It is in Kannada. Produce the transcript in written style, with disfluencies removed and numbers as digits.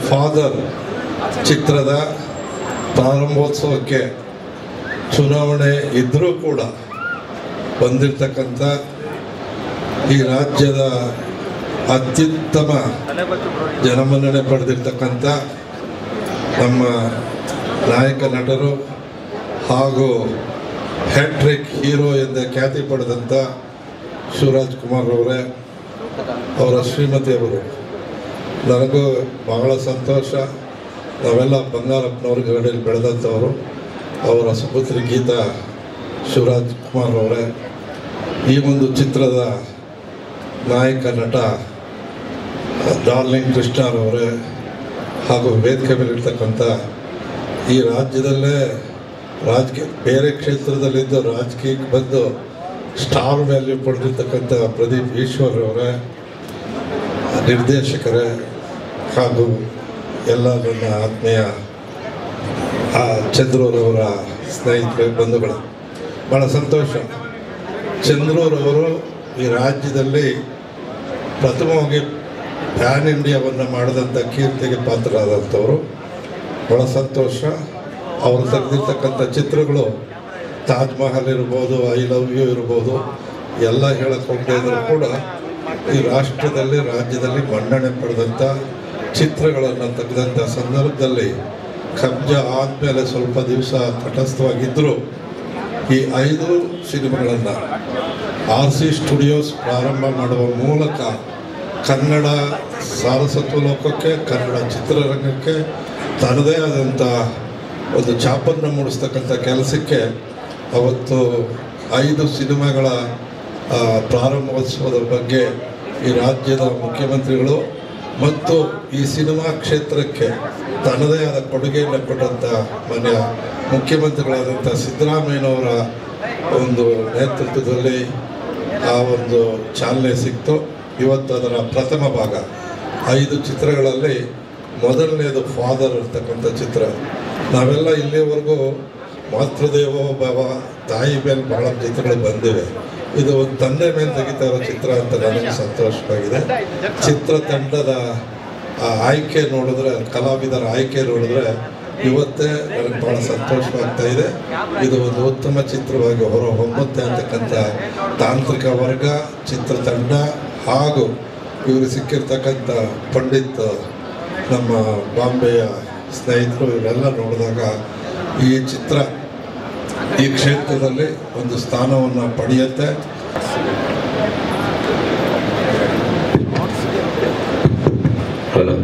ಫಾದರ್ ಚಿತ್ರದ ಪ್ರಾರಂಭೋತ್ಸವಕ್ಕೆ ಚುನಾವಣೆ ಇದ್ದರೂ ಕೂಡ ಬಂದಿರತಕ್ಕಂಥ ಈ ರಾಜ್ಯದ ಅತ್ಯುತ್ತಮ ಜನಮನ್ನಣೆ ಪಡೆದಿರ್ತಕ್ಕಂಥ ನಮ್ಮ ನಾಯಕ ನಟರು ಹಾಗೂ ಹ್ಯಾಟ್ರಿಕ್ ಹೀರೋ ಎಂದೇ ಖ್ಯಾತಿ ಪಡೆದಂಥ ಶಿವರಾಜ್ ಕುಮಾರ್ ಅವರೇ, ಅವರ ಶ್ರೀಮತಿಯವರು, ನನಗೂ ಬಹಳ ಸಂತೋಷ. ನಾವೆಲ್ಲ ಬಂಗಾರಪ್ಪನವ್ರ ಗಡಿಯಲ್ಲಿ ಬೆಳೆದಂಥವರು. ಅವರ ಸುಪುತ್ರಿ ಗೀತಾ ಶಿವರಾಜ್ ಕುಮಾರ್ ಅವರೇ, ಈ ಒಂದು ಚಿತ್ರದ ನಾಯಕ ನಟ ಡಾರ್ಲಿಂಗ್ ಕೃಷ್ಣರವರೇ, ಹಾಗೂ ವೇದಿಕೆ ಮೇಲಿರ್ತಕ್ಕಂಥ ಈ ರಾಜ್ಯದಲ್ಲೇ ಬೇರೆ ಕ್ಷೇತ್ರದಲ್ಲಿದ್ದು ರಾಜಕೀಯಕ್ಕೆ ಬಂದು ಸ್ಟಾರ್ ವ್ಯಾಲ್ಯೂ ಪಡೆದಿರ್ತಕ್ಕಂಥ ಪ್ರದೀಪ್ ಈಶ್ವರ್ ಅವರೇ, ನಿರ್ದೇಶಕರೇ, ಹಾಗೂ ಎಲ್ಲ ನನ್ನ ಆತ್ಮೀಯ ಚಂದ್ರೂರವರ ಸ್ನೇಹಿತರೆ, ಬಂಧುಗಳು, ಭಾಳ ಸಂತೋಷ. ಚಂದ್ರೂರವರು ಈ ರಾಜ್ಯದಲ್ಲಿ ಪ್ರಥಮವಾಗಿ ಪ್ಯಾನ್ ಇಂಡಿಯಾವನ್ನು ಮಾಡಿದಂಥ ಕೀರ್ತಿಗೆ ಪಾತ್ರರಾದಂಥವರು. ಭಾಳ ಸಂತೋಷ. ಅವರು ತೆಗೆದಿರ್ತಕ್ಕಂಥ ಚಿತ್ರಗಳು ತಾಜ್ ಮಹಲ್ ಇರ್ಬೋದು, ಐ ಲವ್ ಯು ಇರ್ಬೋದು, ಎಲ್ಲ ಹೇಳಕ್ಕೆ ಹೋಗದೇ ಇದ್ರೂ ಕೂಡ ಈ ರಾಜ್ಯದಲ್ಲಿ ಮನ್ನಣೆ ಪಡೆದಂಥ ಚಿತ್ರಗಳನ್ನು ತೆಗೆದಂಥ ಸಂದರ್ಭದಲ್ಲಿ ಕಬ್ಜಾ ಆದಮೇಲೆ ಸ್ವಲ್ಪ ದಿವಸ ತಟಸ್ಥವಾಗಿದ್ದರೂ ಈ 5 ಸಿನಿಮಾಗಳನ್ನು RC ಸ್ಟುಡಿಯೋಸ್ ಪ್ರಾರಂಭ ಮಾಡುವ ಮೂಲಕ ಕನ್ನಡ ಸಾರಸ್ವತ ಲೋಕಕ್ಕೆ, ಕನ್ನಡ ಚಿತ್ರರಂಗಕ್ಕೆ ತನ್ನದೇ ಆದಂಥ ಒಂದು ಛಾಪನ್ನು ಮೂಡಿಸ್ತಕ್ಕಂಥ ಕೆಲಸಕ್ಕೆ ಅವತ್ತು 5 ಸಿನಿಮಾಗಳ ಪ್ರಾರಂಭೋತ್ಸವದ ಬಗ್ಗೆ ಈ ರಾಜ್ಯದ ಮುಖ್ಯಮಂತ್ರಿಗಳು ಮತ್ತು ಈ ಸಿನಿಮಾ ಕ್ಷೇತ್ರಕ್ಕೆ ತನ್ನದೇ ಆದ ಕೊಡುಗೆಯನ್ನು ಕೊಟ್ಟಂಥ ಮಾನ್ಯ ಮುಖ್ಯಮಂತ್ರಿಗಳಾದಂಥ ಸಿದ್ದರಾಮಯ್ಯನವರ ಒಂದು ನೇತೃತ್ವದಲ್ಲಿ ಆ ಒಂದು ಚಾಲನೆ ಸಿಕ್ತು. ಇವತ್ತು ಅದರ ಪ್ರಥಮ ಭಾಗ 5 ಚಿತ್ರಗಳಲ್ಲಿ ಮೊದಲನೇದು ಫಾದರ್ ಇರ್ತಕ್ಕಂಥ ಚಿತ್ರ. ನಾವೆಲ್ಲ ಇಲ್ಲಿವರೆಗೂ ಮಾತೃದೇವೋ ಭವ, ತಾಯಿ ಮೇಲೆ ಭಾಳ ಚಿತ್ರಗಳು ಬಂದಿವೆ. ಇದು ಒಂದು ತಂದೆ ಮೇಲೆ ತೆಗಿತಾ ಇರೋ ಚಿತ್ರ ಅಂತ ನನಗೆ ಸಂತೋಷವಾಗಿದೆ. ಚಿತ್ರತಂಡದ ಆಯ್ಕೆ ನೋಡಿದ್ರೆ, ಕಲಾವಿದರ ಆಯ್ಕೆ ನೋಡಿದ್ರೆ ಇವತ್ತೇ ನನಗೆ ಭಾಳ ಸಂತೋಷವಾಗ್ತಾ ಇದೆ. ಇದು ಒಂದು ಉತ್ತಮ ಚಿತ್ರವಾಗಿ ಹೊರಹೊಮ್ಮುತ್ತೆ ಅಂತಕ್ಕಂಥ ತಾಂತ್ರಿಕ ವರ್ಗ, ಚಿತ್ರತಂಡ ಹಾಗೂ ಇವರು ಸಿಕ್ಕಿರ್ತಕ್ಕಂಥ ಪಂಡಿತ್, ನಮ್ಮ ಬಾಂಬೆಯ ಸ್ನೇಹಿತರು, ಇವರೆಲ್ಲ ನೋಡಿದಾಗ ಈ ಚಿತ್ರ ಈ ಕ್ಷೇತ್ರದಲ್ಲಿ ಒಂದು ಸ್ಥಾನವನ್ನು ಪಡೆಯುತ್ತೆ. ಹಲೋ